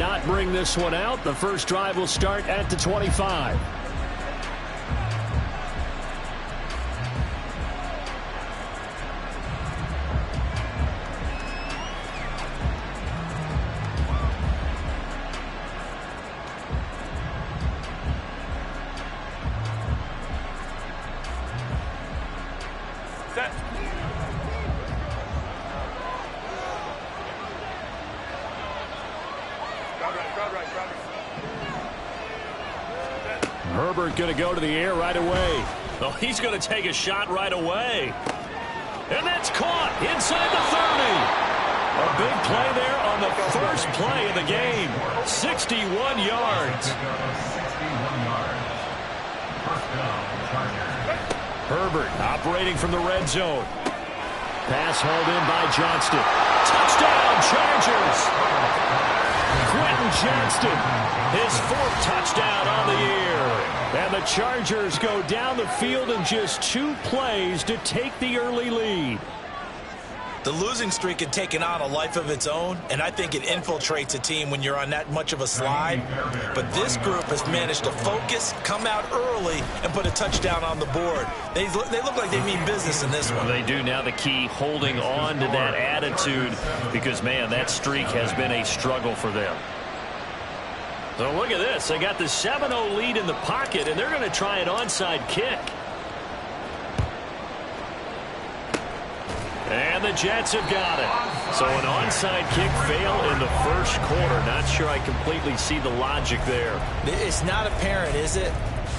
not bring this one out. The first drive will start at the 25. Herbert going to go to the air right away. Oh, he's going to take a shot right away. And that's caught inside the 30. A big play there on the first play of the game. 61 yards. Herbert operating from the red zone. Pass hauled in by Johnston. Touchdown, Chargers. Quentin Johnston, his 4th touchdown on the year. And the Chargers go down the field in just 2 plays to take the early lead. The losing streak had taken on a life of its own, and I think it infiltrates a team when you're on that much of a slide. But this group has managed to focus, come out early, and put a touchdown on the board. They look like they mean business in this one. They do. Now the key, holding on to that attitude, because, man, that streak has been a struggle for them. So look at this. They got the 7-0 lead in the pocket, and they're going to try an onside kick. And the Jets have got it. So an onside kick fail in the first quarter. Not sure I completely see the logic there. It's not apparent, is it?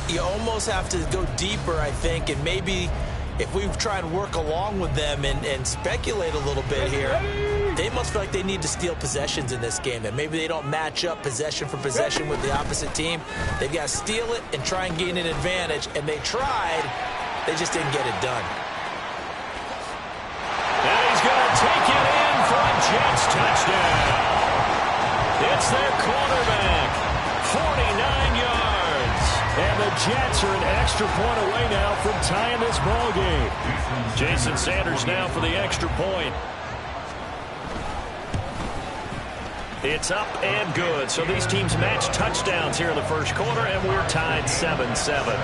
You almost have to go deeper, I think, and maybe if we try and work along with them and speculate a little bit here, they must feel like they need to steal possessions in this game, and maybe they don't match up possession for possession with the opposite team. They've got to steal it and try and gain an advantage, and they tried. They just didn't get it done. And he's going to take it in for a Jets touchdown. It's their quarterback, 49 yards. And the Jets are an extra point away now from tying this ball game. Jason Sanders now for the extra point. It's up and good. So these teams match touchdowns here in the first quarter, and we're tied 7-7.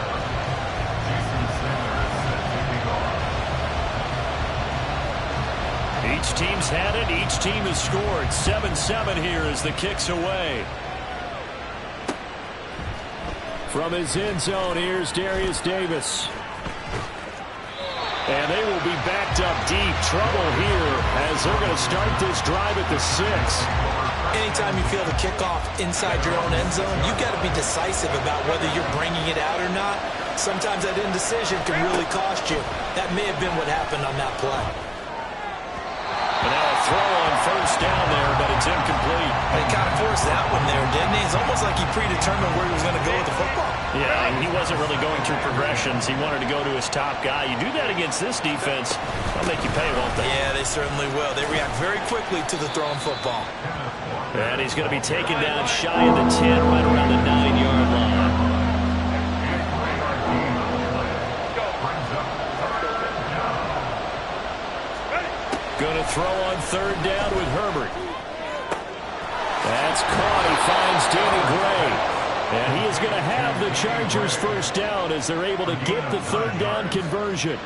Each team's had it. Each team has scored. 7-7 here as the kick's away. From his end zone, here's Darius Davis. And they will be backed up deep. Trouble here as they're going to start this drive at the 6. Anytime you feel the kickoff inside your own end zone, you've got to be decisive about whether you're bringing it out or not. Sometimes that indecision can really cost you. That may have been what happened on that play. And now a throw on first down there, but it's incomplete. They kind of forced that one there, didn't he? It's almost like he predetermined where he was going to go with the football. Yeah, he wasn't really going through progressions. He wanted to go to his top guy. You do that against this defense, they'll make you pay, won't they? Yeah, they certainly will. They react very quickly to the thrown football. And he's going to be taken down shy of the 10, right around the 9-yard line. Going to throw on third down with Herbert. That's caught. He finds Danny Gray. And he is going to have the Chargers first down as they're able to get the third down conversion.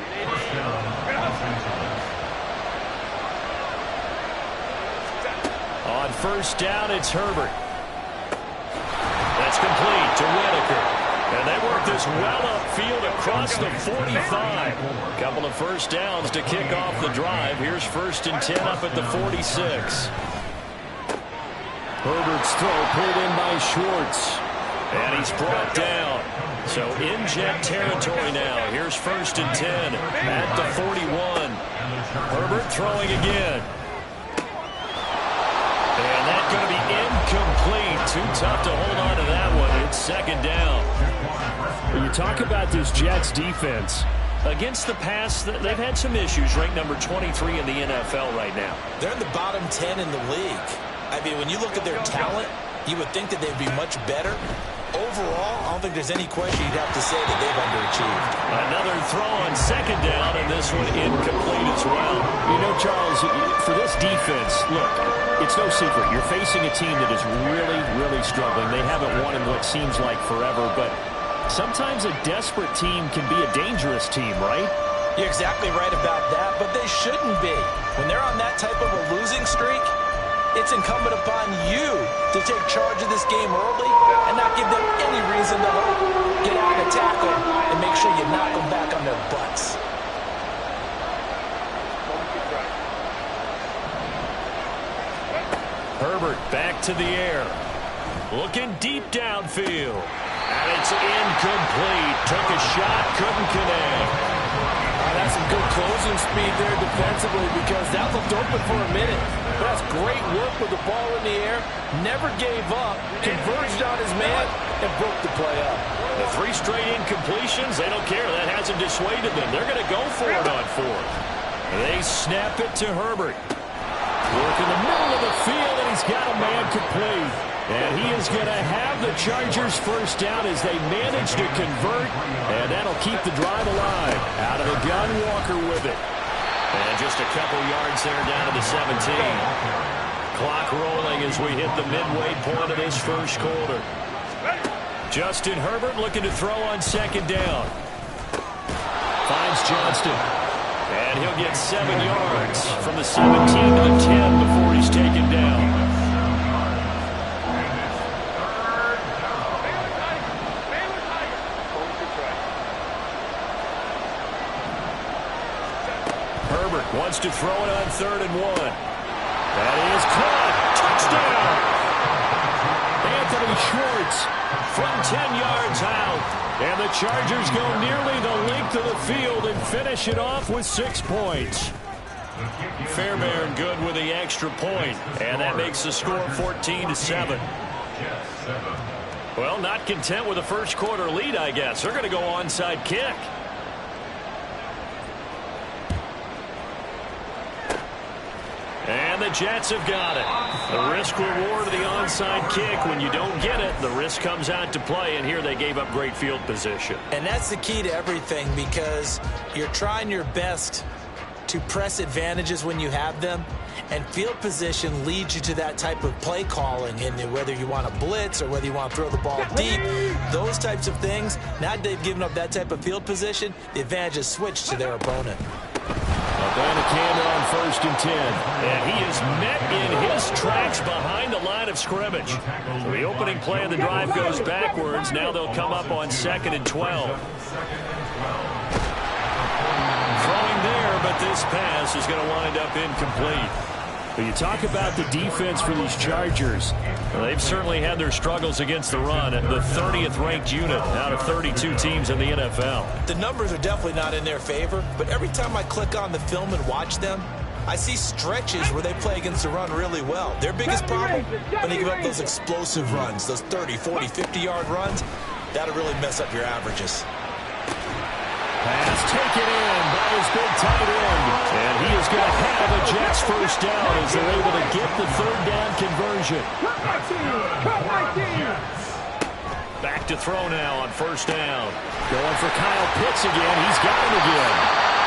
On first down, it's Herbert. That's complete to Whitaker. And they work this well upfield across the 45. Couple of first downs to kick off the drive. Here's 1st and 10 up at the 46. Herbert's throw pulled in by Schwartz. And he's brought down. So in Jet territory now. Here's 1st and 10 at the 41. Herbert throwing again. And that's going to be incomplete. Too tough to hold on to that one. It's 2nd down. When you talk about this Jets defense, against the pass, they've had some issues. Ranked number 23 in the NFL right now. They're in the bottom 10 in the league. I mean, when you look at their talent, you would think that they'd be much better. Overall, I don't think there's any question you'd have to say that they've underachieved. Another throw on 2nd down, and this one incomplete as well. You know, Charles, for this defense, look, it's no secret. You're facing a team that is really, struggling. They haven't won in what seems like forever, but sometimes a desperate team can be a dangerous team, right? You're exactly right about that, but they shouldn't be. When they're on that type of a losing streak, it's incumbent upon you to take charge of this game early and not give them any reason to hope. Get out and tackle and make sure you knock them back on their butts. Herbert back to the air. Looking deep downfield. And it's incomplete. Took a shot, couldn't connect. That's some good closing speed there defensively because that looked open for a minute. But that's great work with the ball in the air. Never gave up. Converged on his man and broke the play up. The 3 straight incompletions, they don't care. That hasn't dissuaded them. They're going to go for it on 4th. They snap it to Herbert. Work in the middle of the field, and he's got a man complete. And he is going to have the Chargers first down as they manage to convert, and that'll keep the drive alive. Out of the gun, Walker with it. And just a couple yards there down to the 17. Clock rolling as we hit the midway point of this first quarter. Justin Herbert looking to throw on 2nd down. Finds Johnston. And he'll get 7 yards from the 17 to the 10 before he's taken down. Herbert wants to throw it on 3rd and 1. That is caught. Touchdown. Anthony Schwartz from 10 yards out. And the Chargers go nearly the length of the field and finish it off with 6 points. Fairbairn good with the extra point, and that makes the score 14-7. Well, not content with a first quarter lead, I guess. They're going to go onside kick. And the Jets have got it. The risk-reward of the onside kick. When you don't get it, the risk comes out to play, and here they gave up great field position. And that's the key to everything because you're trying your best to press advantages when you have them, and field position leads you to that type of play calling, and whether you want to blitz or whether you want to throw the ball deep, those types of things. Now that they've given up that type of field position, the advantage is switched to their opponent. Abanikanda on 1st and 10. And he is met in his tracks behind the line of scrimmage. So the opening play of the drive goes backwards. Now they'll come up on 2nd and 12. Throwing there, but this pass is going to wind up incomplete. But you talk about the defense for these Chargers. Well, they've certainly had their struggles against the run. The 30th ranked unit out of 32 teams in the NFL. The numbers are definitely not in their favor, but every time I click on the film and watch them, I see stretches where they play against the run really well. Their biggest problem, when they give up those explosive runs, those 30, 40, 50-yard runs, that'll really mess up your averages. Pass taken in by his big tight end. And he is going to have a Jets first down as they're able to get the 3rd down conversion. Back to throw now on 1st down. Going for Kyle Pitts again. He's got him again.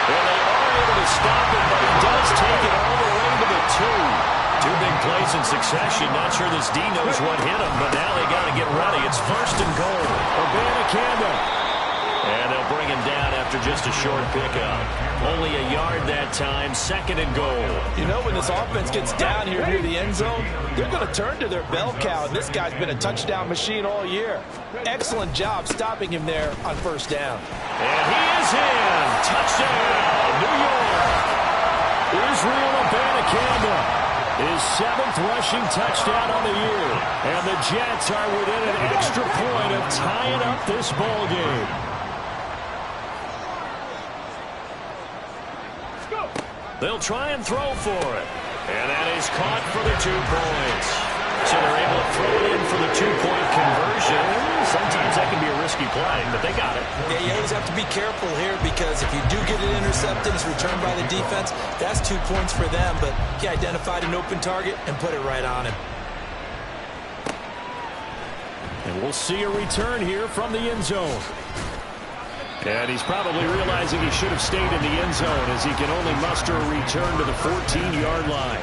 And they are able to stop it, but he does take it all the way to the 2. 2 big plays in succession. Not sure this D knows what hit him, but now they got to get ready. It's 1st and goal. Abanikanda. And they'll bring him down after just a short pickup. Only a yard that time, 2nd and goal. You know, when this offense gets down here near the end zone, they're going to turn to their bell cow, and this guy's been a touchdown machine all year. Excellent job stopping him there on 1st down. And he is in. Touchdown, New York. Israel Abanikanda. His 7th rushing touchdown on the year. And the Jets are within an extra point of tying up this ball game. They'll try and throw for it. And that is caught for the 2 points. So they're able to throw it in for the 2-point conversion. Sometimes that can be a risky play, but they got it. Yeah, you always have to be careful here because if you do get it intercepted, it's returned by the defense, that's 2 points for them. But he identified an open target and put it right on him. And we'll see a return here from the end zone. And he's probably realizing he should have stayed in the end zone as he can only muster a return to the 14-yard line.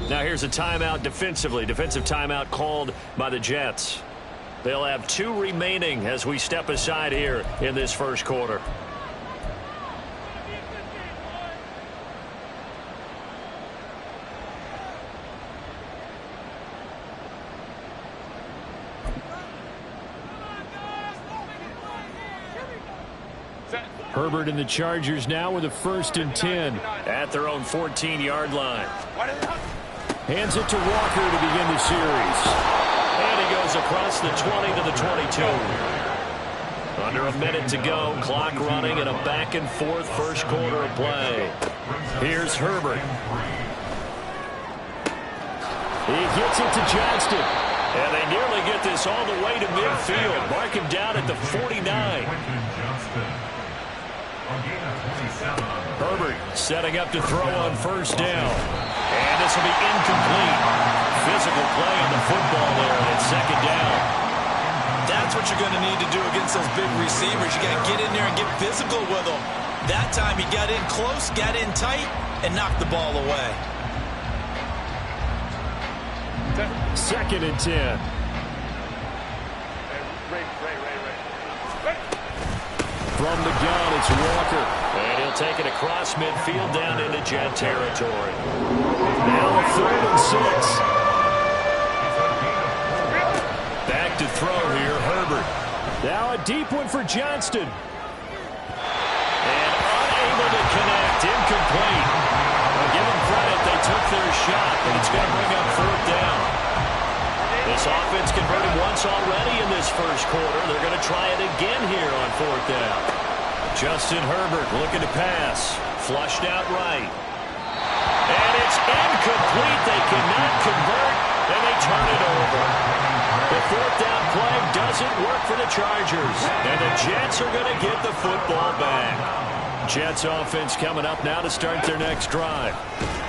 Now here's a timeout defensively. Defensive timeout called by the Jets. They'll have 2 remaining as we step aside here in this first quarter. Herbert and the Chargers now with a 1st and 10. At their own 14-yard line. Hands it to Walker to begin the series. And he goes across the 20 to the 22. Under a minute to go. Clock running in a back-and-forth first quarter of play. Here's Herbert. He gets it to Johnston. And they nearly get this all the way to midfield. Mark him down at the 49. Herbert setting up to throw on 1st down. And this will be incomplete. Physical play on the football there, and it's 2nd down. That's what you're going to need to do against those big receivers. You got to get in there and get physical with them. That time he got in close, got in tight, and knocked the ball away. 2nd and 10. From the gun, it's Walker. And he'll take it across midfield down into Jet territory. Now 3rd and 6. Back to throw here, Herbert. Now a deep one for Johnston. And unable to connect, incomplete. Well, give them credit, they took their shot, but it's going to bring up 4th down. This offense converted once already in this first quarter. They're going to try it again here on 4th down. Justin Herbert looking to pass. Flushed out right. And it's incomplete. They cannot convert, and they turn it over. The 4th down play doesn't work for the Chargers. And the Jets are going to get the football back. Jets offense coming up now to start their next drive.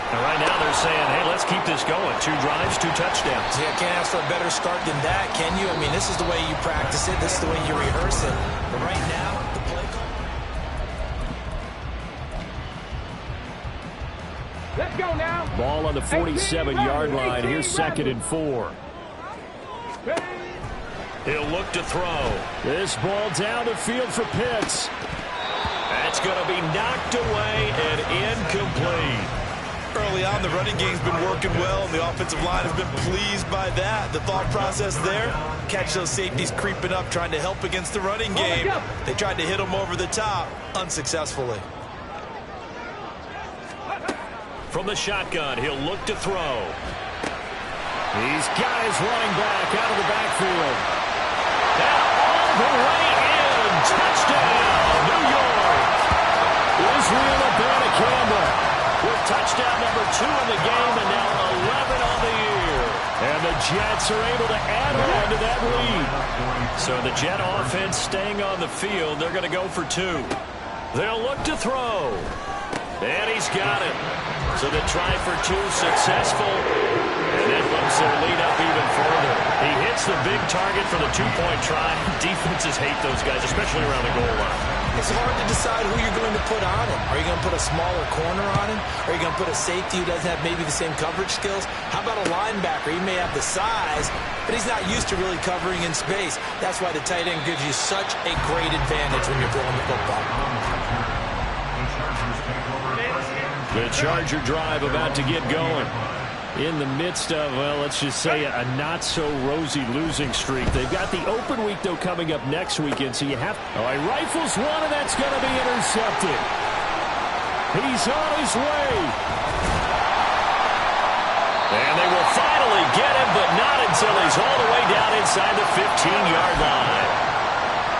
And right now they're saying, hey, let's keep this going. 2 drives, 2 touchdowns. Yeah, can't ask for a better start than that, can you? I mean, this is the way you practice it. This is the way you rehearse it. But right now, the play call. Let's go now. Ball on the 47-yard line. Here's 2nd and 4. He'll look to throw. This ball down the field for Pitts. That's going to be knocked away and incomplete. Early on, the running game's been working well, and the offensive line has been pleased by that. The thought process there, catch those safeties creeping up, trying to help against the running game. They tried to hit them over the top, unsuccessfully. From the shotgun, he'll look to throw. He's got his running back out of the backfield. Now all the way in. Touchdown, New York. Israel Abana-Campbell with touchdown number 2 in the game, and now 11 on the year. And the Jets are able to add on to that lead. So the Jet offense staying on the field. They're going to go for 2. They'll look to throw. And he's got it. So the try for 2 successful. And that bumps their lead up even further. He hits the big target for the 2-point try. Defenses hate those guys, especially around the goal line. It's hard to decide who you're going to put on him. Are you going to put a smaller corner on him? Are you going to put a safety who doesn't have maybe the same coverage skills? How about a linebacker? He may have the size, but he's not used to really covering in space. That's why the tight end gives you such a great advantage when you're throwing the football. The Charger drive about to get going. In the midst of, well, let's just say a not-so-rosy losing streak. They've got the open week, though, coming up next weekend, so you have... Oh, he rifles one, and that's going to be intercepted. He's on his way. And they will finally get him, but not until he's all the way down inside the 15-yard line.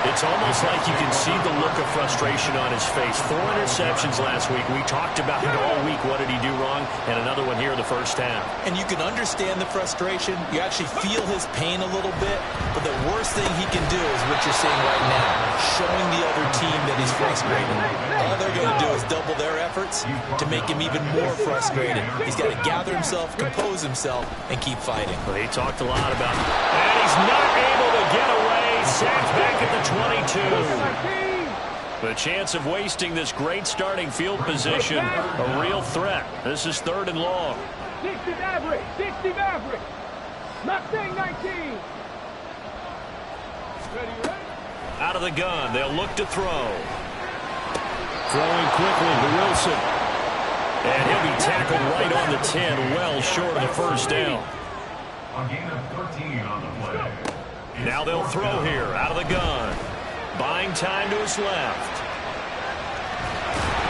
It's almost like you can see the look of frustration on his face. 4 interceptions last week. We talked about it all week. What did he do wrong? And another one here in the first half. And you can understand the frustration. You actually feel his pain a little bit. But the worst thing he can do is what you're seeing right now, showing the other team that he's frustrated. All they're going to do is double their efforts to make him even more frustrated. He's got to gather himself, compose himself, and keep fighting. Well, he talked a lot about it. And he's not able to get away. Sacked back at the 22. The chance of wasting this great starting field position, a real threat. This is 3rd and long. 60 Maverick. 60 Maverick. Mustang 19. Ready? Out of the gun, they'll look to throw. Throwing quickly to Wilson. And he'll be tackled right on the 10, well short of the first down. A gain of 13 on the play. Now they'll throw here, out of the gun. Buying time to his left.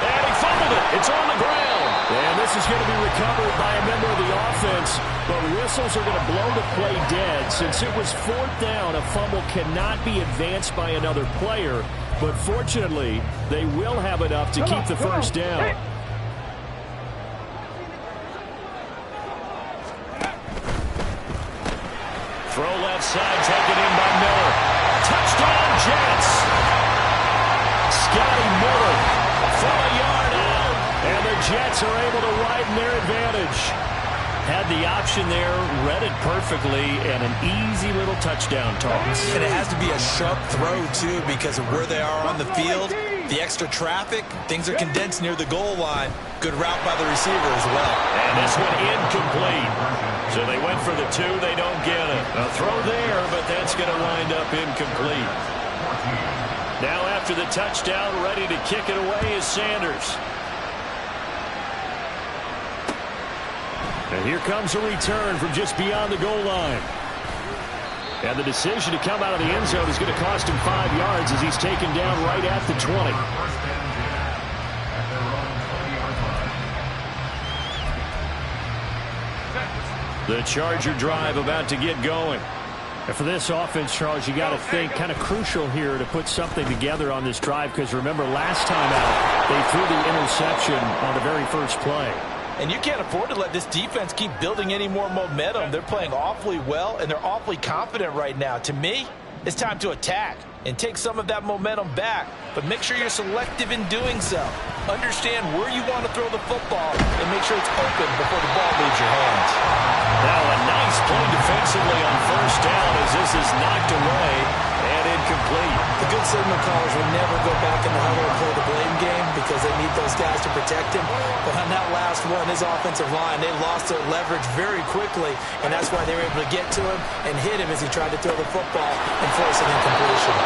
And he fumbled it. It's on the ground. And this is going to be recovered by a member of the offense. But whistles are going to blow the play dead. Since it was 4th down, a fumble cannot be advanced by another player. But fortunately, they will have enough to keep the first down. Throw left side, taken in by Miller. Touchdown, Jets. Scotty Miller from a yard out. And the Jets are able to widen their advantage. Had the option there, read it perfectly, and an easy little touchdown toss. And it has to be a sharp throw, too, because of where they are on the field. The extra traffic, things are condensed near the goal line. Good route by the receiver as well. And this one incomplete. So they went for the 2, they don't get it. A throw there, but that's going to wind up incomplete. Now after the touchdown, ready to kick it away is Sanders. And here comes a return from just beyond the goal line. And the decision to come out of the end zone is going to cost him 5 yards as he's taken down right at the 20. The Charger drive about to get going. And for this offense, Charles, you got to think kind of crucial here to put something together on this drive, because remember last time out they threw the interception on the very first play. And you can't afford to let this defense keep building any more momentum. They're playing awfully well, and they're awfully confident right now. To me, it's time to attack and take some of that momentum back. But make sure you're selective in doing so. Understand where you want to throw the football and make sure it's open before the ball leaves your hands. Now a nice play defensively on first down as this is knocked away and incomplete. The good signal callers will never go back in the huddle and play the blame game because they need those guys to protect him. But on that last one, his offensive line, they lost their leverage very quickly, and that's why they were able to get to him and hit him as he tried to throw the football and force an incompletion.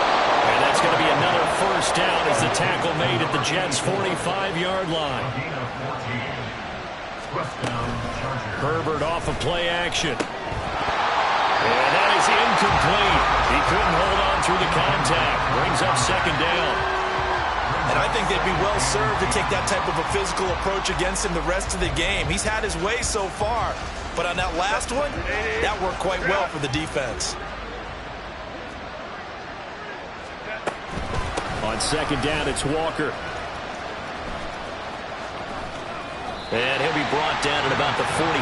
And that's going to be another first down as the tackle made at the Jets' 45-yard line. Herbert off of play action. And that is incomplete. He couldn't hold on through the contact. Brings up second down. And I think they'd be well served to take that type of a physical approach against him the rest of the game. He's had his way so far, but on that last one, that worked quite well for the defense. On second down, it's Walker. And he'll be brought down at about the 42.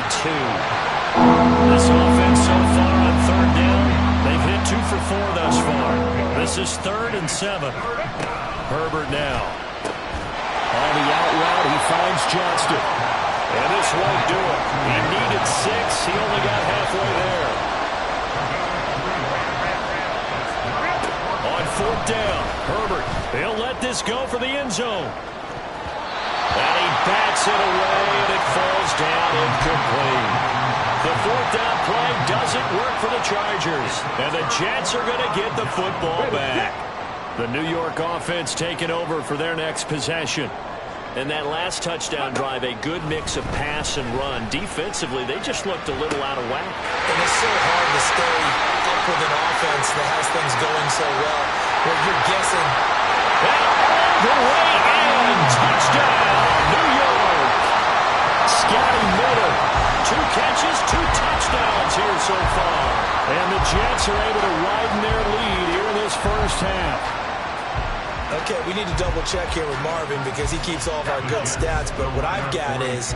This offense so far on third down, they've hit 2 for 4 thus far. This is 3rd and 7. Herbert now. On the out route, he finds Johnston. And this won't do it. He needed 6. He only got halfway there. On 4th down, Herbert. He'll let this go for the end zone. And he bats it away, and it falls down incomplete. The 4th down play doesn't work for the Chargers, and the Jets are going to get the football back. The New York offense taking over for their next possession. And that last touchdown drive, a good mix of pass and run. Defensively, they just looked a little out of whack. And it's so hard to stay up with an offense that has things going so well, where you're guessing. And all the way in, touchdown, New York. Scotty Miller, 2 catches, 2 touchdowns here so far. And the Jets are able to widen their lead here in this first half. Okay, we need to double check here with Marvin because he keeps all of our good stats, but what I've got is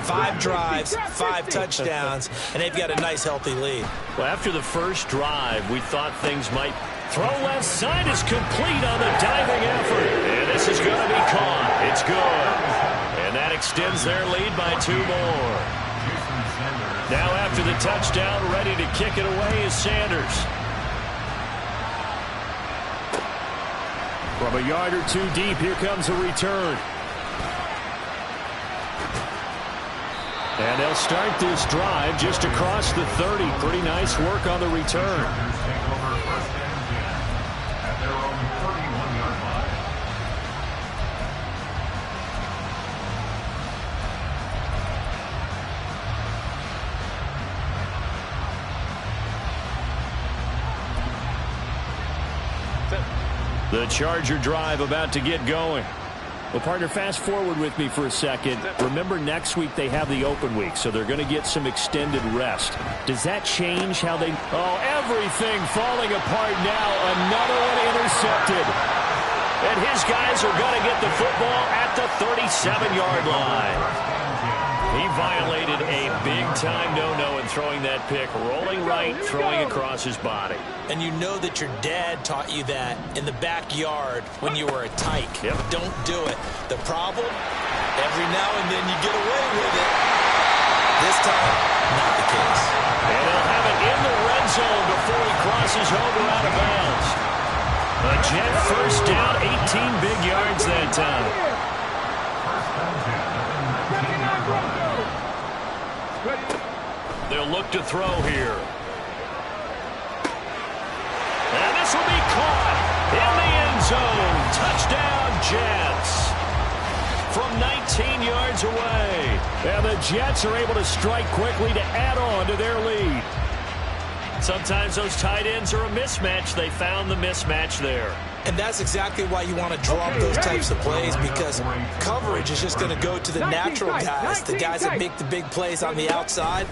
5 drives, 5 touchdowns, and they've got a nice, healthy lead. Well, after the first drive, we thought things might. Throw left side is complete on the diving effort. And this is going to be caught. It's good. And that extends their lead by 2 more. Now after the touchdown, ready to kick it away is Sanders. From a yard or 2 deep, here comes a return. And they'll start this drive just across the 30. Pretty nice work on the return. The Charger drive about to get going. Well, partner, fast forward with me for a second. Remember, next week they have the open week, so they're going to get some extended rest. Does that change how they... Oh, everything falling apart now. Another one intercepted. And his guys are going to get the football at the 37-yard line. He violated a big-time no-no in throwing that pick. Rolling right, throwing across his body. And you know that your dad taught you that in the backyard when you were a tyke. Yep. Don't do it. The problem, every now and then you get away with it. This time, not the case. And he'll have it in the red zone before he crosses over out of bounds. A Jet first down, 18 big yards that time. They'll look to throw here. And this will be caught in the end zone. Touchdown, Jets. From 19 yards away. And the Jets are able to strike quickly to add on to their lead. Sometimes those tight ends are a mismatch. They found the mismatch there. And that's exactly why you want to draw up those types of plays, because coverage is just going to go to the natural guys, the guys that make the big plays on the outside.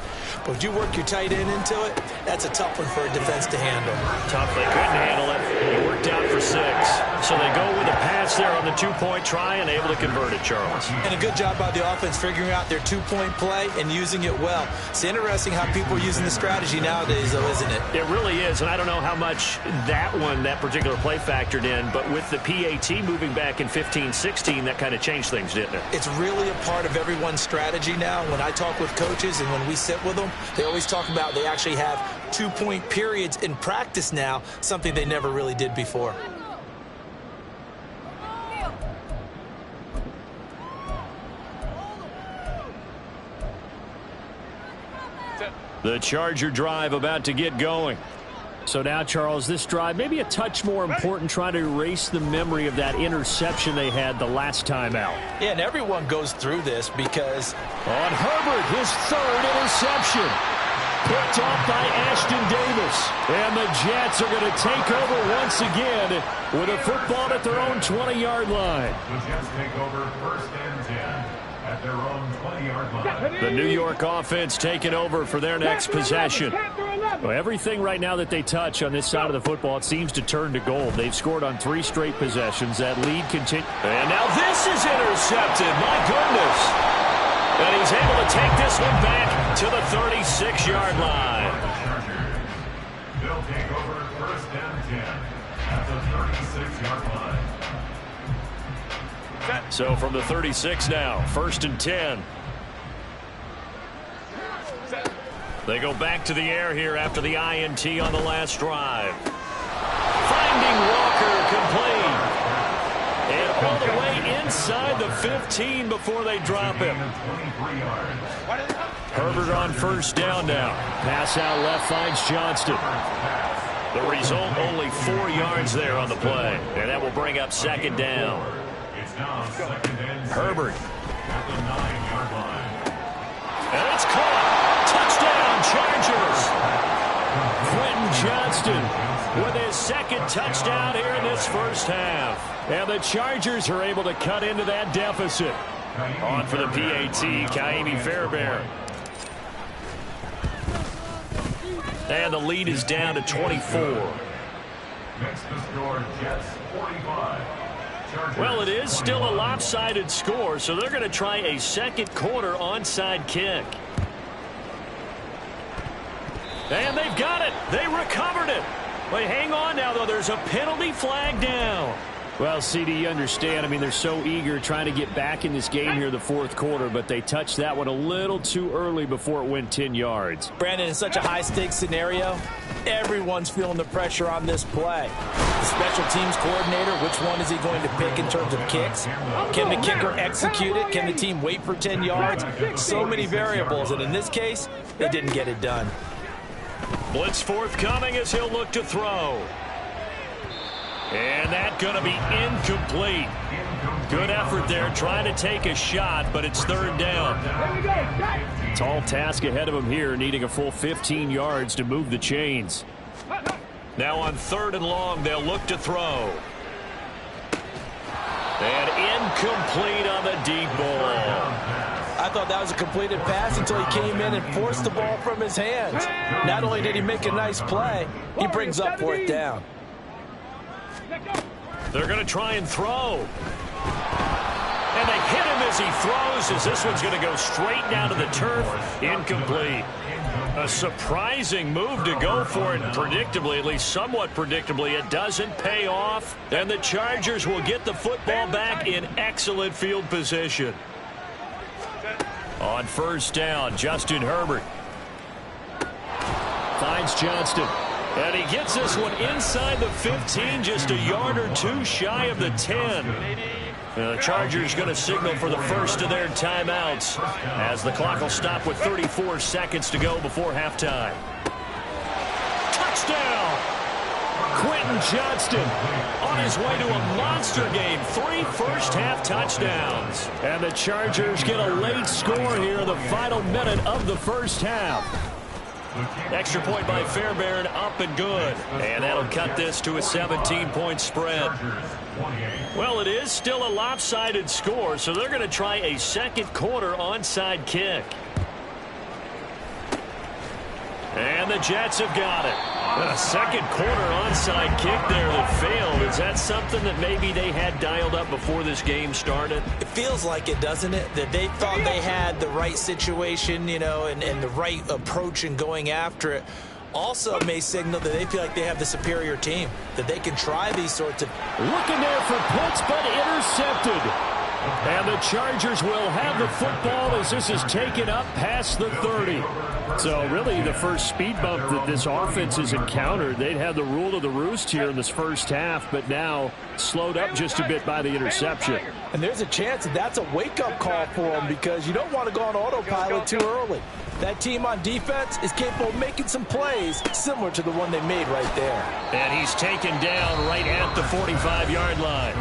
But if you work your tight end into it, that's a tough one for a defense to handle. Tough. They couldn't handle it. It worked out for 6. So they go with a pass there on the 2-point try and able to convert it, Charles. And a good job by the offense figuring out their 2-point play and using it well. It's interesting how people are using the strategy nowadays, though, isn't it? It really is, and I don't know how much that particular play factored in, but with the PAT moving back in 15-16, that kind of changed things, didn't it? It's really a part of everyone's strategy now. When I talk with coaches and when we sit with them, they always talk about they actually have 2-point periods in practice now, something they never really did before. The Charger drive about to get going. So now, Charles, this drive maybe a touch more important, trying to erase the memory of that interception they had the last time out. Yeah, and everyone goes through this because... On Herbert, his 3rd interception. Picked off by Ashton Davis. And the Jets are going to take over once again with a football at their own 20-yard line. The Jets take over 1st and 10 at their own 20-yard line. The New York offense taking over for their next possession. Well, everything right now that they touch on this side of the football, it seems to turn to gold. They've scored on 3 straight possessions. That lead continues. And now this is intercepted. My goodness. And he's able to take this one back to the 36-yard line. They'll take over 1st and 10 at the 36-yard line. So from the 36 now, 1st and 10. They go back to the air here after the INT on the last drive. Finding Walker complete. And all the way inside the 15 before they drop him. Herbert on 1st down now. Pass out left finds Johnston. The result, only 4 yards there on the play. And that will bring up 2nd down. It's now 2nd and 6 Herbert. at the 9-yard line. And it's caught. Touchdown, Chargers. Quentin Johnston with his 2nd touchdown here in this first half. And the Chargers are able to cut into that deficit. On for the PAT, Kaimi Fairbairn. And the lead is down to 24. Next to score, Jets 45. Chargers Well, it is still a 21. lopsided score, so they're going to try a 2nd quarter onside kick. And they've got it. They recovered it. Wait, hang on now, though. There's a penalty flag down. Well, CD, you understand. I mean, they're so eager trying to get back in this game here the 4th quarter, but they touched that one a little too early before it went 10 yards. Brandon, in such a high-stakes scenario, Everyone's feeling the pressure on this play. The special teams coordinator, which one is he going to pick in terms of kicks? Can the kicker execute it? Can the team wait for 10 yards? So many variables, and in this case, they didn't get it done. Blitz forthcoming as he'll look to throw. And that's going to be incomplete. Good effort there trying to take a shot, but it's third down. Tall task ahead of him here, needing a full 15 yards to move the chains. Now on 3rd and long, they'll look to throw. And incomplete on the deep ball. I thought that was a completed pass until he came in and forced the ball from his hands. Not only did he make a nice play, he brings up 4th down. They're going to try and throw. And they hit him as he throws, as this one's going to go straight down to the turf. Incomplete. A surprising move to go for it, predictably, at least somewhat predictably. It doesn't pay off, and the Chargers will get the football back in excellent field position. On 1st down, Justin Herbert finds Johnston. And he gets this one inside the 15, just a yard or two shy of the 10. The Chargers going to signal for the first of their timeouts as the clock will stop with 34 seconds to go before halftime. Touchdown! Quentin Johnston on his way to a monster game. 3 first-half touchdowns. And the Chargers get a late score here in the final minute of the first half. Extra point by Fairbairn, up and good. And that'll cut this to a 17-point spread. Well, it is still a lopsided score, so they're going to try a second quarter onside kick. And the Jets have got it. A second quarter onside kick there that failed. Is that something that maybe they had dialed up before this game started? It feels like it, doesn't it? That they thought they had the right situation, you know, and the right approach in going after it. Also may signal that they feel like they have the superior team, that they can try these sorts of... Looking there for Pitts, but intercepted. And the Chargers will have the football as this is taken up past the 30. So really the first speed bump that this offense has encountered. They'd had the rule of the roost here in this first half, but now slowed up just a bit by the interception. And there's a chance that that's a wake-up call for them, because you don't want to go on autopilot too early. That team on defense is capable of making some plays similar to the one they made right there. And he's taken down right at the 45-yard line.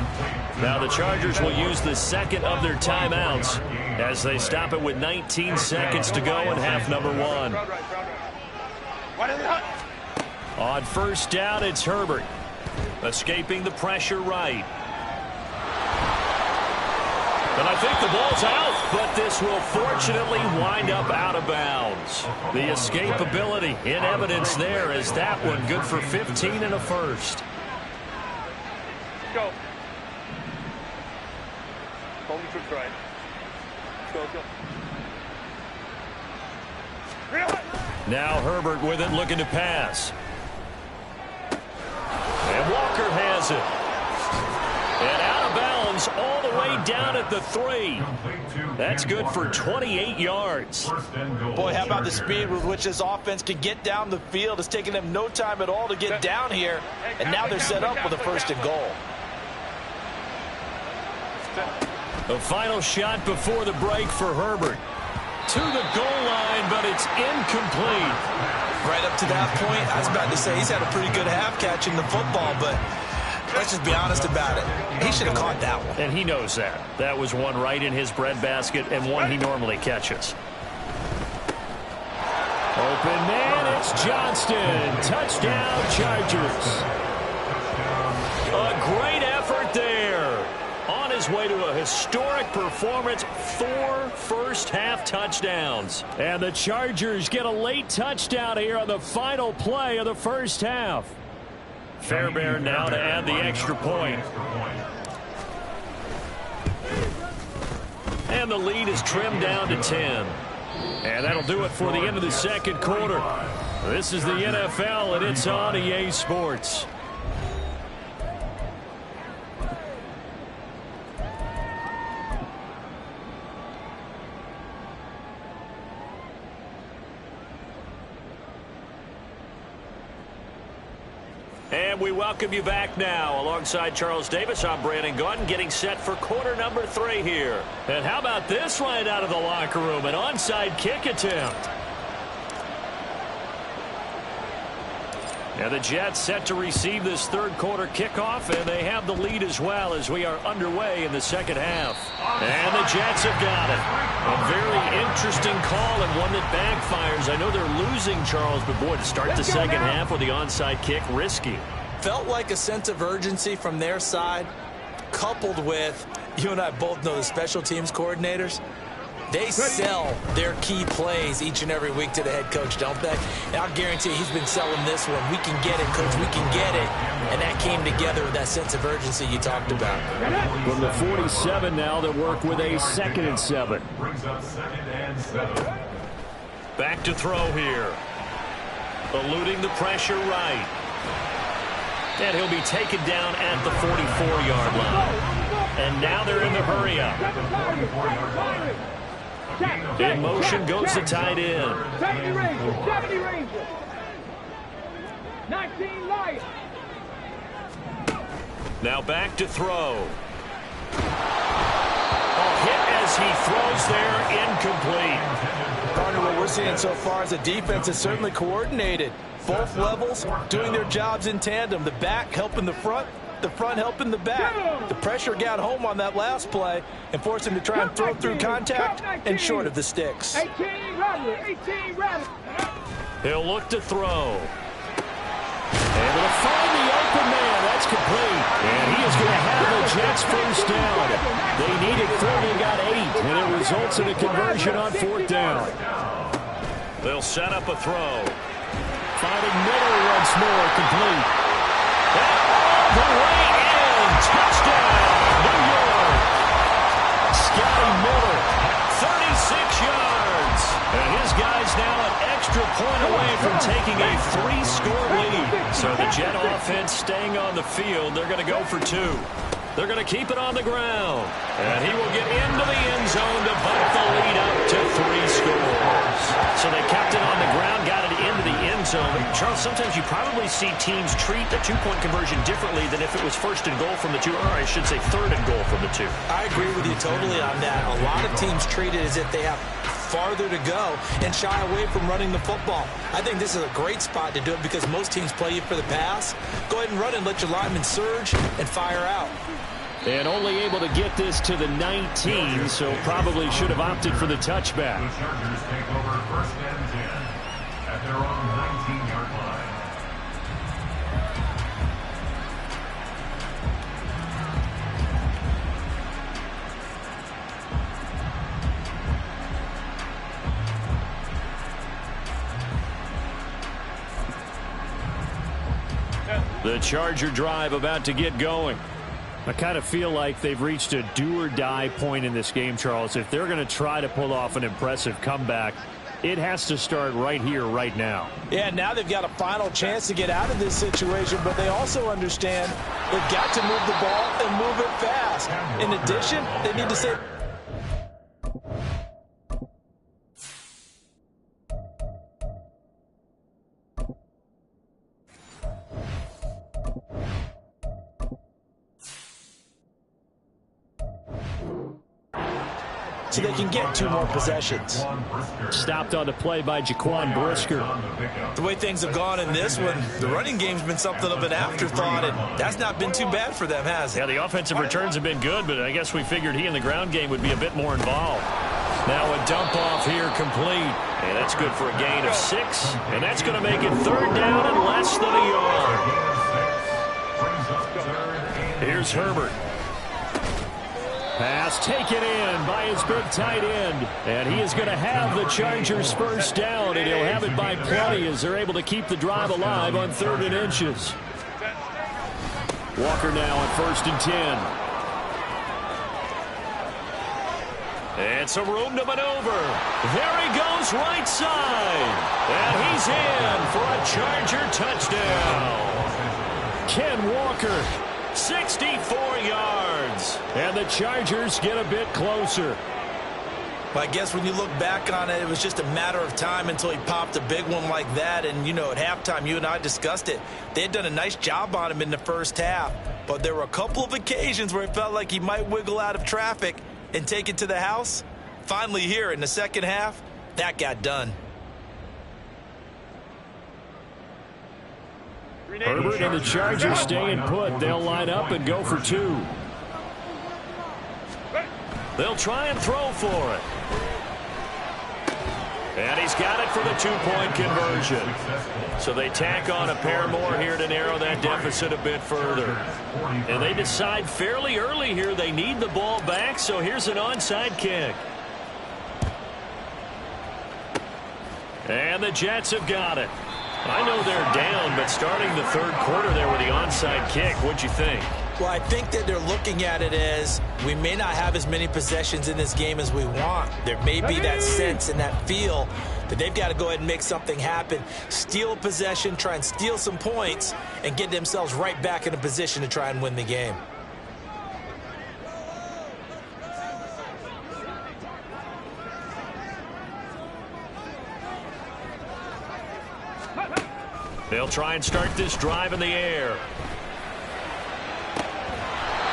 Now the Chargers will use the second of their timeouts as they stop it with 19 seconds to go in half number 1. On 1st down, it's Herbert. Escaping the pressure right. And I think the ball's out, but this will fortunately wind up out of bounds. The escapability in evidence there as that one good for 15 and a first. Go. Hold the tricks right. Go, go. Now Herbert with it, looking to pass. And Walker has it. And out of bounds all the way down at the 3. That's good for 28 yards. Boy, how about the speed with which this offense can get down the field? It's taken them no time at all to get down here, and now they're set up with a 1st and goal. The final shot before the break for Herbert. To the goal line, but it's incomplete. Right up to that point, I was about to say he's had a pretty good half catching the football, but let's just be honest about it. He should have caught that one. And he knows that. That was one right in his breadbasket and one he normally catches. Open man, it's Johnston. Touchdown, Chargers. A great effort there. On his way to a historic performance, 4 first-half touchdowns. And the Chargers get a late touchdown here on the final play of the first half. Fairbairn now to add the extra point. And the lead is trimmed down to 10. And that'll do it for the end of the second quarter. This is the NFL, and it's on EA Sports. And we welcome you back now. Alongside Charles Davis, I'm Brandon Gaudin, getting set for quarter number 3 here. And how about this right out of the locker room? An onside kick attempt. And the Jets set to receive this third quarter kickoff, and they have the lead as well as we are underway in the second half. And the Jets have got it. A very interesting call and one that backfires. I know they're losing, Charles, but boy, to start the second half with the onside kick, risky. Felt like a sense of urgency from their side, coupled with, you and I both know the special teams coordinators. They sell their key plays each and every week to the head coach, don't they? And I'll guarantee you he's been selling this one. We can get it, coach. We can get it. And that came together with that sense of urgency you talked about. From the 47 now, they work with a 2nd and 7. Brings up 2nd and 7. Back to throw here. Eluding the pressure right. And he'll be taken down at the 44-yard line. And now they're in the hurry-up. In motion goes the tight end. 70 Rangers. 19 Lions. Now back to throw. A hit as he throws there, incomplete. Partner, what we're seeing so far is the defense is certainly coordinated. Both levels doing their jobs in tandem. The back helping the front helping the back. The pressure got home on that last play and forced him to try and throw through contact and short of the sticks. 18 Rattler. He'll look to throw. Able to find the open man. That's complete. And he is going to have the Jets first down. They needed 4, they got 8. And it results in a conversion on 4th down. They'll set up a throw. Finding Miller once more, complete. The way in. Touchdown, New York. Scotty Miller, 36 yards. And his guy's now an extra point away from taking a 3-score lead. So the Jet offense staying on the field. They're going to go for 2. They're going to keep it on the ground. And he will get into the end zone to bump the lead up to 3 scores. So they kept it on the ground, got it into the end zone. Charles, sometimes you probably see teams treat the 2-point conversion differently than if it was 1st and goal from the 2, or I should say 3rd and goal from the 2. I agree with you totally on that. A lot of teams treat it as if they have farther to go and shy away from running the football. I think this is a great spot to do it because most teams play you for the pass. Go ahead and run and let your linemen surge and fire out. And only able to get this to the 19, so probably should have opted for the touchback. The Chargers take over 1st and 10 at their own 19-yard line. The Charger drive about to get going. I kind of feel like they've reached a do-or-die point in this game, Charles. If they're going to try to pull off an impressive comeback, it has to start right here, right now. Yeah, now they've got a final chance to get out of this situation, but they also understand they've got to move the ball and move it fast. In addition, they need to say... so they can get 2 more possessions. Stopped on the play by Jaquan Brisker. The way things have gone in this one, the running game's been something of an afterthought, and that's not been too bad for them, has it? Yeah, the offensive returns have been good, but I guess we figured he in the ground game would be a bit more involved. Now a dump off here complete. And that's good for a gain of 6. And that's going to make it 3rd down and less than a yard. Here's Herbert. Pass taken in by his big tight end. And he is going to have the Chargers first down, and he'll have it by plenty as they're able to keep the drive alive on 3rd and inches. Walker now on 1st and 10. And some room to maneuver. There he goes right side. And he's in for a Charger touchdown. Ken Walker. 64 yards. And the Chargers get a bit closer. But I guess when you look back on it, it was just a matter of time until he popped a big one like that. And, you know, at halftime, you and I discussed it. They had done a nice job on him in the first half. But there were a couple of occasions where it felt like he might wiggle out of traffic and take it to the house. Finally here in the second half, that got done. Herbert and the Chargers staying put. They'll line up and go for 2. They'll try and throw for it. And he's got it for the 2-point conversion. So they tack on a pair more here to narrow that deficit a bit further. And they decide fairly early here they need the ball back, so here's an onside kick. And the Jets have got it. I know they're down, but starting the third quarter there with the onside kick, what'd you think? Well, I think that they're looking at it as we may not have as many possessions in this game as we want. There may be that sense and that feel that they've got to go ahead and make something happen, steal a possession, try and steal some points, and get themselves right back in a position to try and win the game. They'll try and start this drive in the air.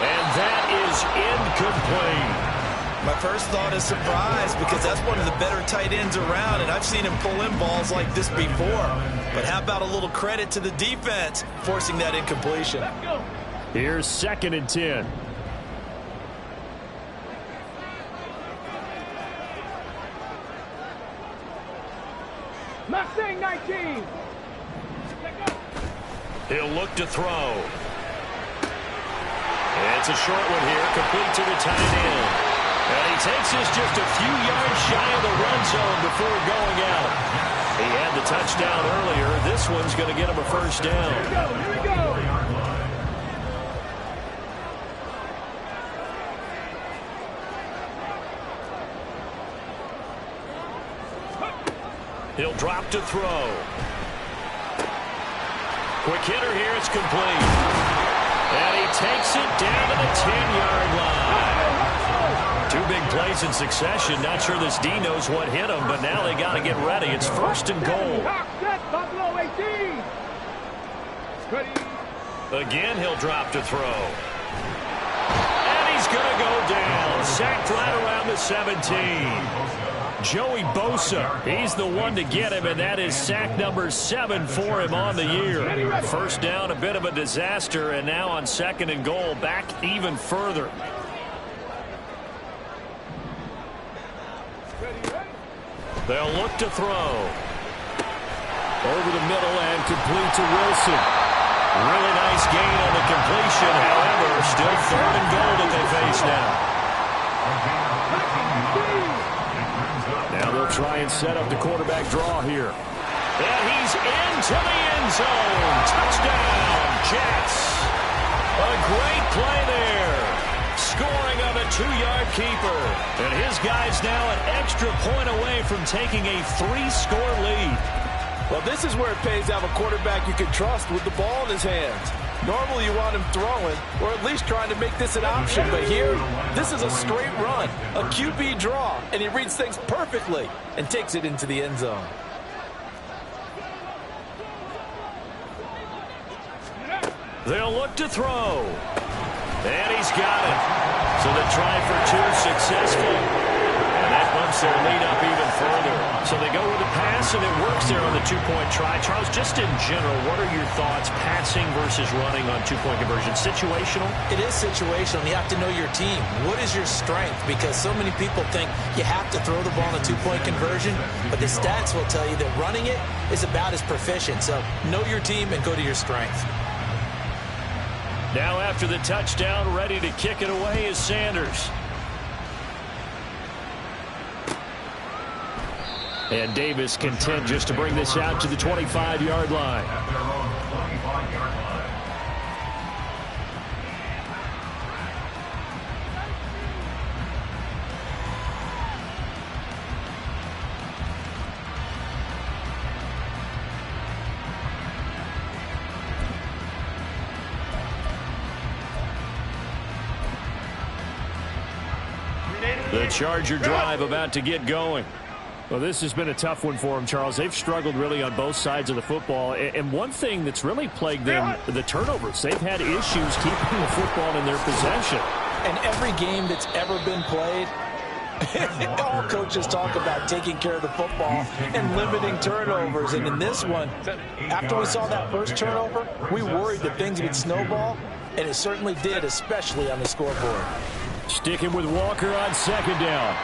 And that is incomplete. My first thought is surprise because that's one of the better tight ends around, and I've seen him pull in balls like this before. But how about a little credit to the defense forcing that incompletion? Here's 2nd and 10. Mustang 19. He'll look to throw. It's a short one here, complete to the tight end. And he takes this just a few yards shy of the run zone before going out. He had the touchdown earlier. This one's going to get him a first down. Here we go. He'll drop to throw. Quick hitter here, it's complete. And he takes it down to the 10-yard line. 2 big plays in succession. Not sure this D knows what hit him, but now they got to get ready. It's 1st and goal. Buffalo 18. Again, he'll drop to throw. And he's going to go down. Sacked right around the 17. Joey Bosa, he's the one to get him, and that is sack number 7 for him on the year. First down, a bit of a disaster, and now on 2nd and goal, back even further. They'll look to throw. Over the middle and complete to Wilson. Really nice gain on the completion, however, still 3rd and goal that they face now. Now they'll try and set up the quarterback draw here. And he's into the end zone. Touchdown, Jets. A great play there. Scoring on a 2-yard keeper. And his guy's now an extra point away from taking a 3-score lead. Well, this is where it pays to have a quarterback you can trust with the ball in his hands. Normally you want him throwing or at least trying to make this an option. But here, this is a straight run, a QB draw, and he reads things perfectly and takes it into the end zone. They'll look to throw. And he's got it. So the try for 2 successful. And that bumps their lead up even further. So they go with a pass, and it works there on the 2-point try. Charles, just in general, what are your thoughts passing versus running on 2-point conversion? Situational? It is situational. You have to know your team. What is your strength? Because so many people think you have to throw the ball in a 2-point conversion, but the stats will tell you that running it is about as proficient. So know your team and go to your strength. Now after the touchdown, ready to kick it away is Sanders. And Davis content just to bring this out to the 25-yard line. At their own 25-yard line. The Charger drive about to get going. Well, this has been a tough one for them, Charles. They've struggled really on both sides of the football. And one thing that's really plagued them, the turnovers. They've had issues keeping the football in their possession. And every game that's ever been played, all coaches talk about taking care of the football and limiting turnovers. And in this one, after we saw that first turnover, we worried that things would snowball, and it certainly did, especially on the scoreboard. Sticking with Walker on second down.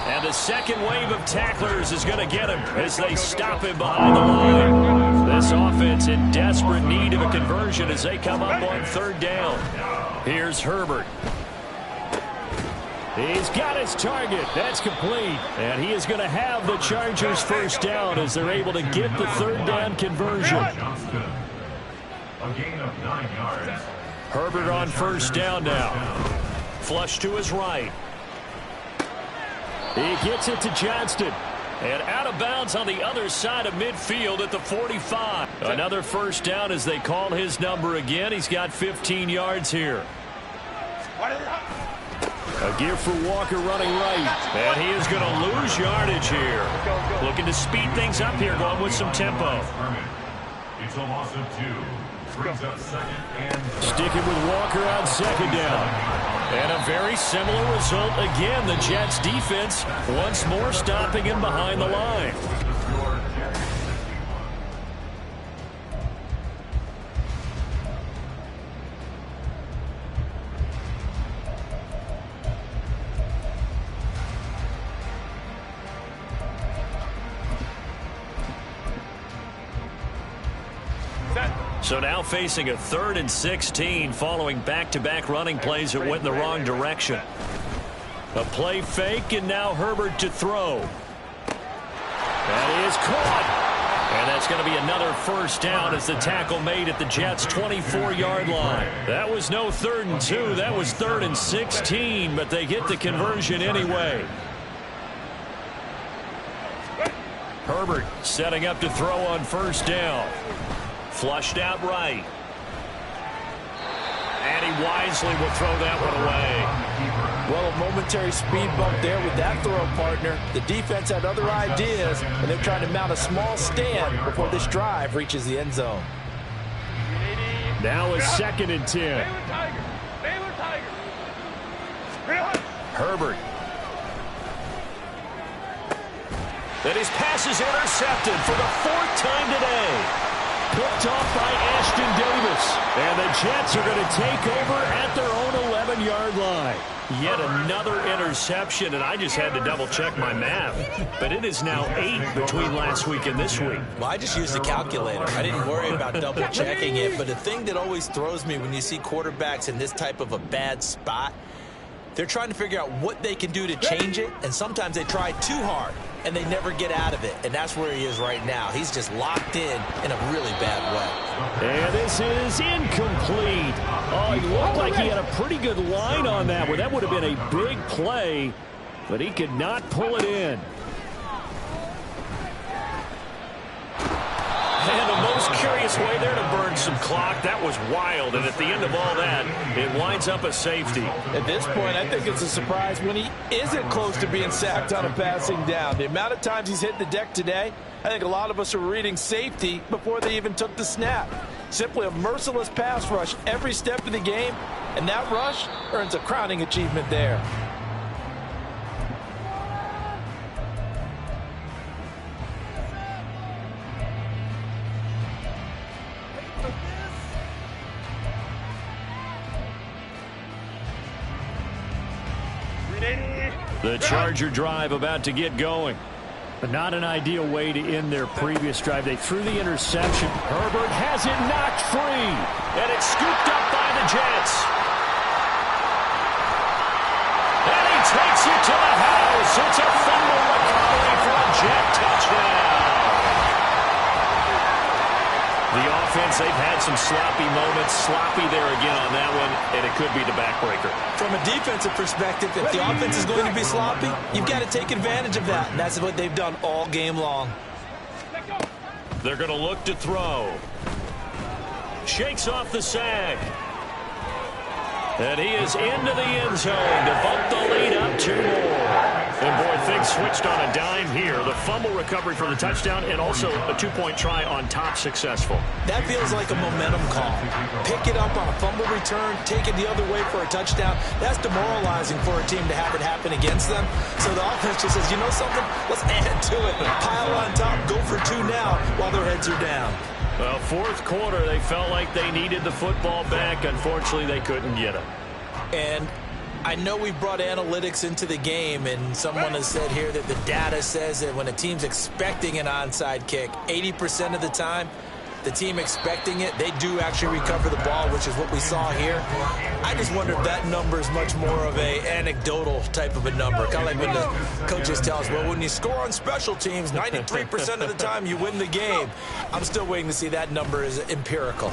And the second wave of tacklers is going to get him as they stop him behind the line. This offense in desperate need of a conversion as they come up on third down. Here's Herbert. He's got his target. That's complete. And he is going to have the Chargers first down as they're able to get the third down conversion. A gain of 9 yards. Herbert on first down now. Flush to his right. He gets it to Johnston. And out of bounds on the other side of midfield at the 45. Another first down as they call his number again. He's got 15 yards here. A give for Walker running right. And he is going to lose yardage here. Looking to speed things up here, going with some tempo. It's a loss of 2. Brings up second and... Sticking with Walker on second down. And a very similar result again. The Jets defense once more stopping him behind the line. So now facing a 3rd and 16 following back-to-back running plays that went in the wrong direction. A play fake, and now Herbert to throw. That is caught. And that's going to be another first down as the tackle made at the Jets' 24-yard line. That was no 3rd and 2. That was 3rd and 16, but they get the conversion anyway. Herbert setting up to throw on first down. Flushed out right. And he wisely will throw that one away. Well, a momentary speed bump there with that throw, partner. The defense had other ideas, and they're trying to mount a small stand before this drive reaches the end zone. Now a 2nd and 10. Herbert. And his pass is intercepted for the 4th time today. Picked off by Ashton Davis. And the Jets are going to take over at their own 11-yard line. Yet another interception, and I just had to double-check my math. But it is now 8 between last week and this week. Well, I just used a calculator. I didn't worry about double-checking it. But the thing that always throws me when you see quarterbacks in this type of a bad spot, they're trying to figure out what they can do to change it, and sometimes they try too hard, and they never get out of it. And that's where he is right now. He's just locked in a really bad way. And this is incomplete. Oh, he looked like he had a pretty good line on that one. That would have been a big play, but he could not pull it in. And the most curious way there to burn some clock. That was wild. And at the end of all that, it winds up a safety. At this point, I think it's a surprise when he isn't close to being sacked on a passing down. The amount of times he's hit the deck today, I think a lot of us are reading safety before they even took the snap. Simply a merciless pass rush every step of the game, and that rush earns a crowning achievement there. The Charger drive about to get going. But not an ideal way to end their previous drive. They threw the interception. Herbert has it knocked free. And it's scooped up by the Jets. And he takes it to the house. It's a fumble recovery for a Jet touchdown. The offense, they've had some sloppy moments. Sloppy there again on that one, and it could be the backbreaker. From a defensive perspective, if the offense is going to be sloppy, you've got to take advantage of that, and that's what they've done all game long. They're going to look to throw. Shakes off the sag. And he is into the end zone to bump the lead up 2 more. And, boy, things switched on a dime here. The fumble recovery for the touchdown and also a 2-point try on top successful. That feels like a momentum call. Pick it up on a fumble return, take it the other way for a touchdown. That's demoralizing for a team to have it happen against them. So the offense just says, you know something? Let's add to it. Pile on top, go for 2 now while their heads are down. Well, fourth quarter, they felt like they needed the football back. Unfortunately, they couldn't get it. And I know we brought analytics into the game, and someone has said here that the data says that when a team's expecting an onside kick, 80% of the time, the team expecting it, they do actually recover the ball, which is what we saw here. I just wonder if that number is much more of a anecdotal type of a number. Kind of like when the coaches tell us, well, when you score on special teams, 93% of the time you win the game. I'm still waiting to see that number is empirical.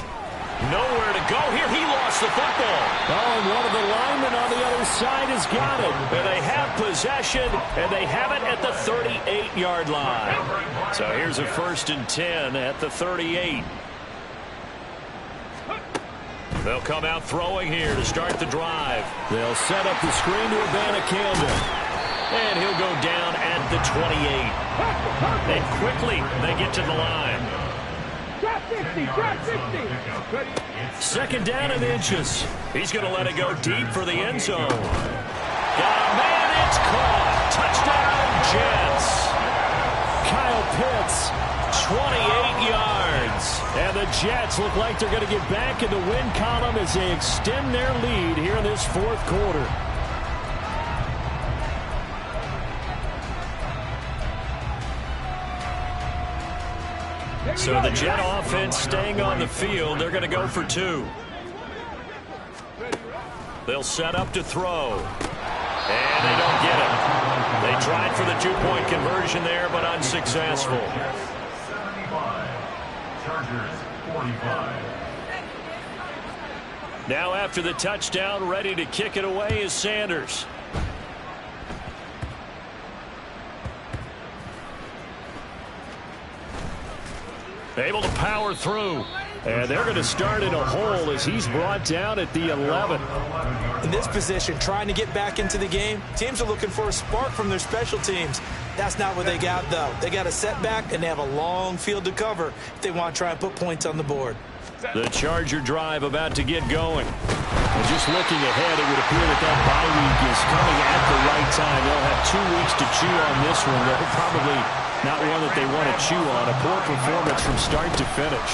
Nowhere to go here. He lost the football. Oh, and one of the linemen on the other side has got it. And they have possession, and they have it at the 38-yard line. So here's a 1st and 10 at the 38. They'll come out throwing here to start the drive. They'll set up the screen to Abanikanda. And he'll go down at the 28. And quickly they get to the line. Drop 50, drop 50. 2nd down and inches. He's going to let it go deep for the end zone. Got a man, it's caught. Touchdown, Jets. Kyle Pitts, 28 yards. and the Jets look like they're going to get back in the win column as they extend their lead here in this fourth quarter. So the Jet offense staying on the field. They're going to go for 2. They'll set up to throw. And they don't get it. They tried for the 2-point conversion there, but unsuccessful. 75. Chargers 45. Now after the touchdown, ready to kick it away is Sanders. Able to power through. And they're going to start in a hole as he's brought down at the 11. In this position, trying to get back into the game, teams are looking for a spark from their special teams. That's not what they got, though. They got a setback, and they have a long field to cover if they want to try and put points on the board. The Charger drive about to get going. And just looking ahead, it would appear that that bye week is coming at the right time. They'll have 2 weeks to chew on this one. They're probably not one that they want to chew on. A poor performance from start to finish.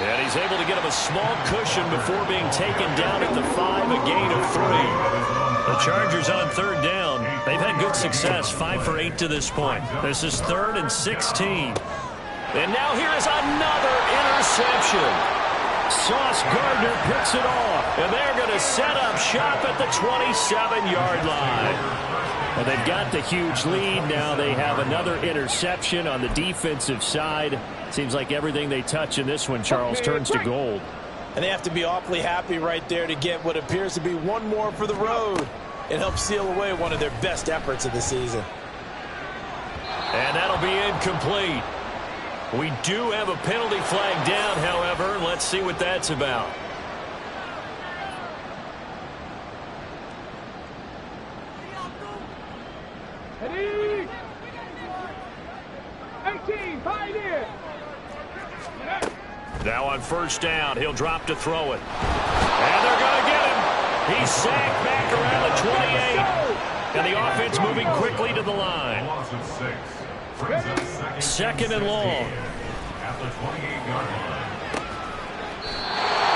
And he's able to get him a small cushion before being taken down at the 5, a gain of 3. The Chargers on 3rd down. They've had good success, 5 for 8 to this point. This is 3rd and 16. And now here is another interception. Sauce Gardner picks it off, and they're going to set up shop at the 27-yard line. Well, they've got the huge lead. Now they have another interception on the defensive side. Seems like everything they touch in this one, Charles, turns to gold. And they have to be awfully happy right there to get what appears to be one more for the road. It helps seal away one of their best efforts of the season. And that'll be incomplete. We do have a penalty flag down, however. Let's see what that's about. Ready? 18, pioneer. Now on 1st down, he'll drop to throw it. And they're going to get him. He's sacked back around the 28. And the offense moving quickly to the line. Loss of 6. Brings up 2nd and long. At the 28-yard line.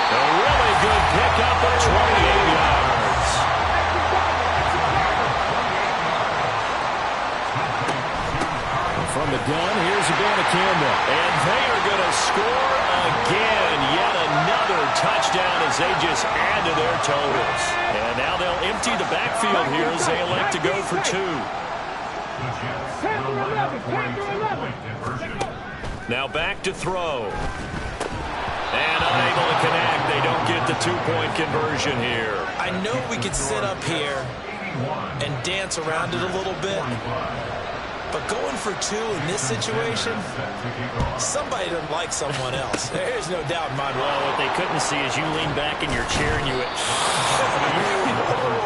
A really good pickup of 28 yards. From the gun, here's Abanikanda. And they are going to score again. Yet another touchdown as they just add to their totals. And now they'll empty the backfield here as they elect to go for 2. The Jets will line up for a 2-point conversion. Now back to throw. And unable to connect. They don't get the 2-point conversion here. I know we could sit up here and dance around it a little bit, but going for 2 in this situation, somebody doesn't like someone else. There's no doubt in my mind. Well, what they couldn't see is you lean back in your chair and you went,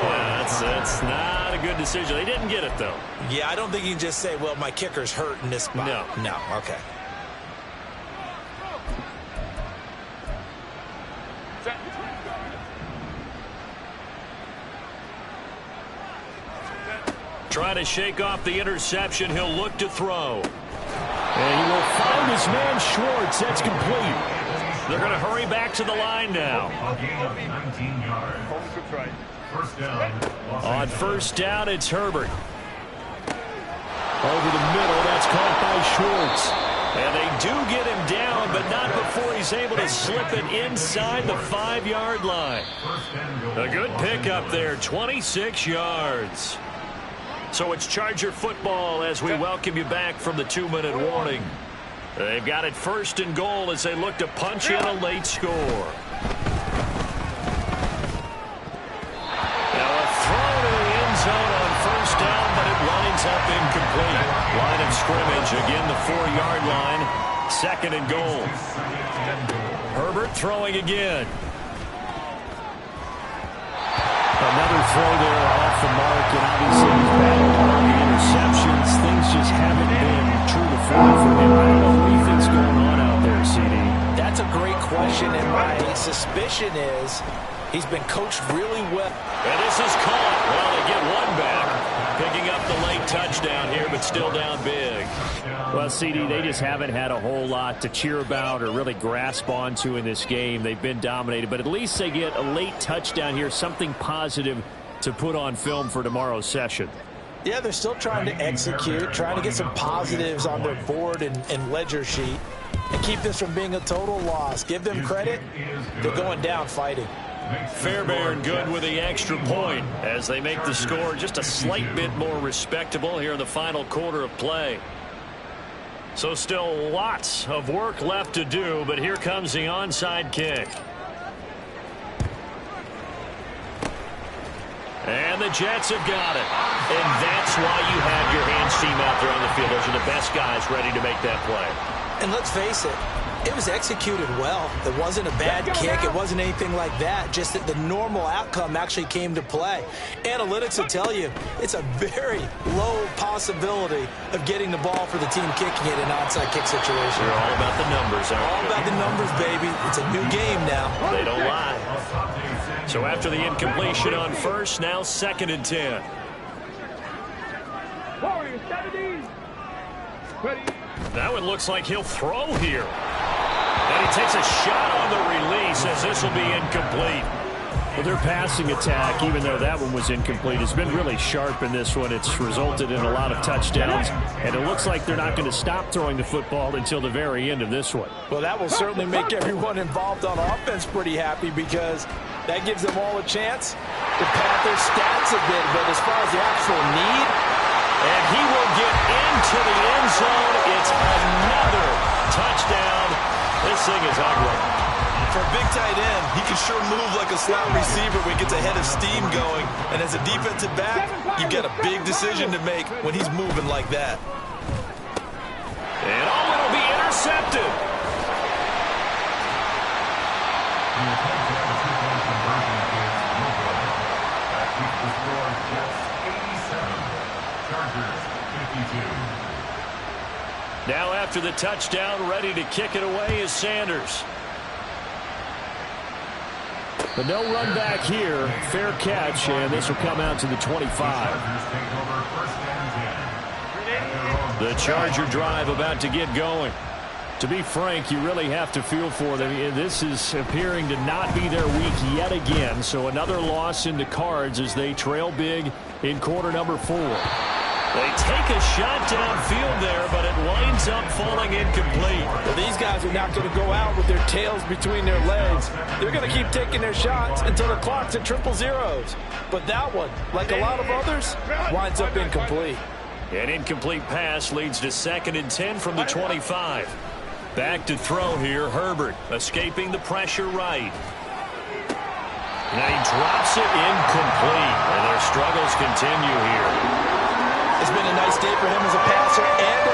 yeah, that's not a good decision. They didn't get it, though. Yeah, I don't think you can just say, well, my kicker's hurt in this spot. No, okay. Trying to shake off the interception. He'll look to throw. And he will find his man Schwartz. That's complete. They're going to hurry back to the line now. A gain of 19 yards. First down. On first down, it's Herbert. Over the middle, that's caught by Schwartz. And they do get him down, but not before he's able to slip it inside the 5-yard line. A good pickup there, 26 yards. So it's Charger football as we welcome you back from the 2-minute warning. They've got it first and goal as they look to punch in a late score. Now a throw to the end zone on first down, but it winds up incomplete. Line of scrimmage, again the 4-yard line. Second and goal. Herbert throwing again. Another throw there off the mark, and obviously he's battled on the interceptions. Things just haven't been true to form for him. I don't know what he thinks going on out there, CD. That's a great question, and my suspicion is he's been coached really well. And this is caught. Well, they get one back. Picking up the late touchdown here, but still down big. Well, CD, they just haven't had a whole lot to cheer about or really grasp onto in this game. They've been dominated, but at least they get a late touchdown here, something positive to put on film for tomorrow's session. Yeah, they're still trying to execute, trying to get some positives on their board and ledger sheet and keep this from being a total loss. Give them credit. They're going down fighting. Fairbairn good with the extra point as they make the score just a slight bit more respectable here in the final quarter of play. So still lots of work left to do, but here comes the onside kick. And the Jets have got it. And that's why you have your hands team out there on the field. Those are the best guys ready to make that play. And let's face it, it was executed well. It wasn't a bad kick. It wasn't anything like that. Just that the normal outcome actually came to play. Analytics will tell you it's a very low possibility of getting the ball for the team kicking it in an onside kick situation. They're all about the numbers, aren't they? All about the numbers, baby. It's a new game now. They don't lie. So after the incompletion on first, now 2nd and 10. Warriors, 70. Ready. That one looks like he'll throw here. And he takes a shot on the release as this will be incomplete. Well, their passing attack, even though that one was incomplete, has been really sharp in this one. It's resulted in a lot of touchdowns, and it looks like they're not going to stop throwing the football until the very end of this one. Well, that will certainly make everyone involved on offense pretty happy because that gives them all a chance to pad their stats a bit. But as far as the actual need, and he will get into the end zone. It's another touchdown. This thing is ugly. For a big tight end, he can sure move like a slot receiver when he gets a head of steam going. And as a defensive back, you've got a big decision to make when he's moving like that. And it'll be intercepted. Now after the touchdown, ready to kick it away is Sanders. But no run back here. Fair catch, and this will come out to the 25. The Charger drive about to get going. To be frank, you really have to feel for them. This is appearing to not be their week yet again. So another loss in the cards as they trail big in quarter number 4. They take a shot downfield there, but it winds up falling incomplete. well, these guys are not going to go out with their tails between their legs. They're going to keep taking their shots until the clock's at triple zeros. But that one, like a lot of others, winds up incomplete. An incomplete pass leads to 2nd and 10 from the 25. Back to throw here, Herbert, escaping the pressure right. Now he drops it incomplete, and their struggles continue here. It's been a nice day for him as a passer and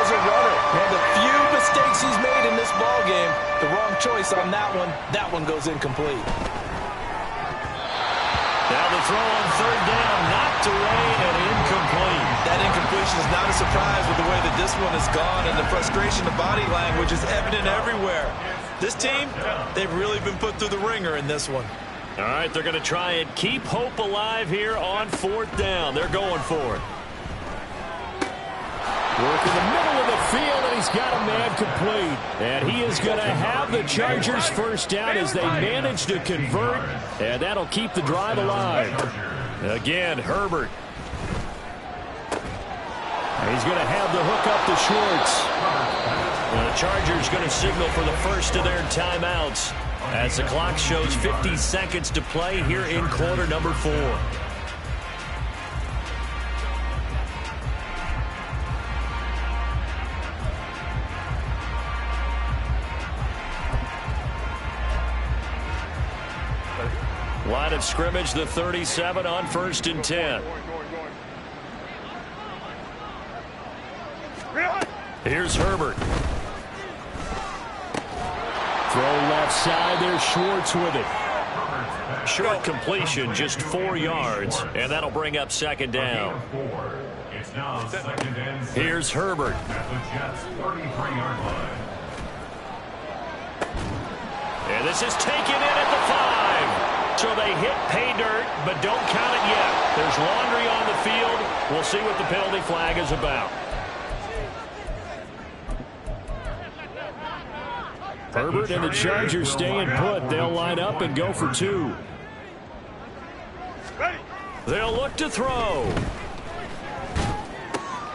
choice on that one. That one goes incomplete. Now the throw on third down, knocked away and incomplete. That incompletion is not a surprise with the way that this one has gone, and the frustration of body language is evident everywhere. This team, they've really been put through the ringer in this one. All right, they're going to try and keep hope alive here on fourth down. They're going for it. Work in the middle of the field, and he's got a man complete. And he is going to have the Chargers first down as they manage to convert, and that'll keep the drive alive. Again, Herbert. He's going to have the hook up to Schwartz. And the Chargers going to signal for the first of their timeouts as the clock shows 50 seconds to play here in quarter number 4. Line of scrimmage, the 37 on 1st and 10. Here's Herbert. Throw left side. There's Schwartz with it. Short completion, just 4 yards, and that'll bring up second down. It's now second and 6 Here's Herbert. at the Jets' 33-yard line. And this is taken in at the 5. So they hit pay dirt, but don't count it yet. There's laundry on the field. We'll see what the penalty flag is about. Herbert and the Chargers staying put. They'll line up and go for 2. They'll look to throw.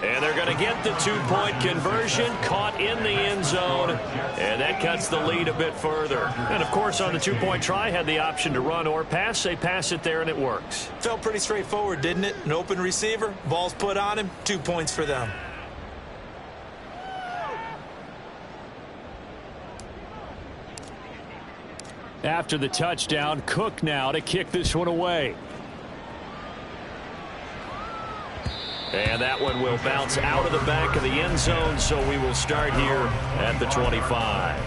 And they're going to get the 2-point conversion, caught in the end zone, and that cuts the lead a bit further. And, of course, on the 2-point try, had the option to run or pass. They pass it there, and it works. Felt pretty straightforward, didn't it? An open receiver, ball's put on him, 2 points for them. After the touchdown, Cook now to kick this one away. And that one will bounce out of the back of the end zone, so we will start here at the 25.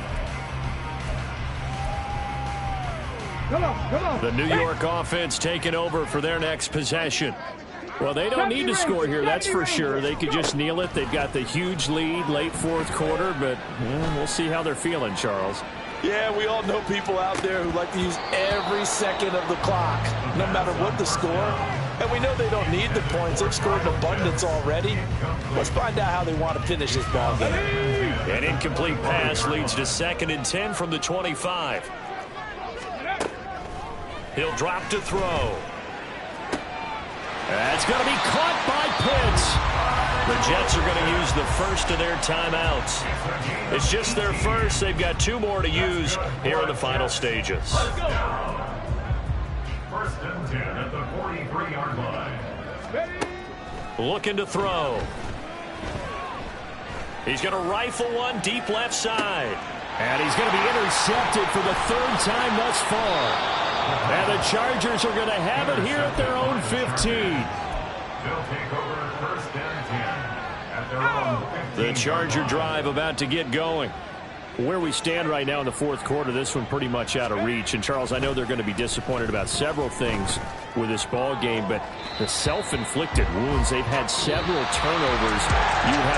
The New York offense taking over for their next possession. Well, they don't need to score here, that's for sure. They could just kneel it. They've got the huge lead late fourth quarter, but we'll see how they're feeling, Charles. Yeah, we all know people out there who like to use every second of the clock, no matter what the score. And we know they don't need the points. They've scored in abundance already. Let's find out how they want to finish this ball game. An incomplete pass leads to 2nd and 10 from the 25. He'll drop to throw. That's going to be caught by Pitts. The Jets are going to use the first of their timeouts. It's just their first. They've got 2 more to use here in the final stages. 1st and 10 at the 43-yard line. Looking to throw. He's going to rifle one deep left side. And he's going to be intercepted for the 3rd time thus far. And the Chargers are going to have it here at their own 15. They'll take over 1st and 10 at their own 15. The Charger drive about to get going. Where we stand right now in the fourth quarter, this one pretty much out of reach. And, Charles, I know they're going to be disappointed about several things with this ball game, but the self-inflicted wounds, they've had several turnovers. You have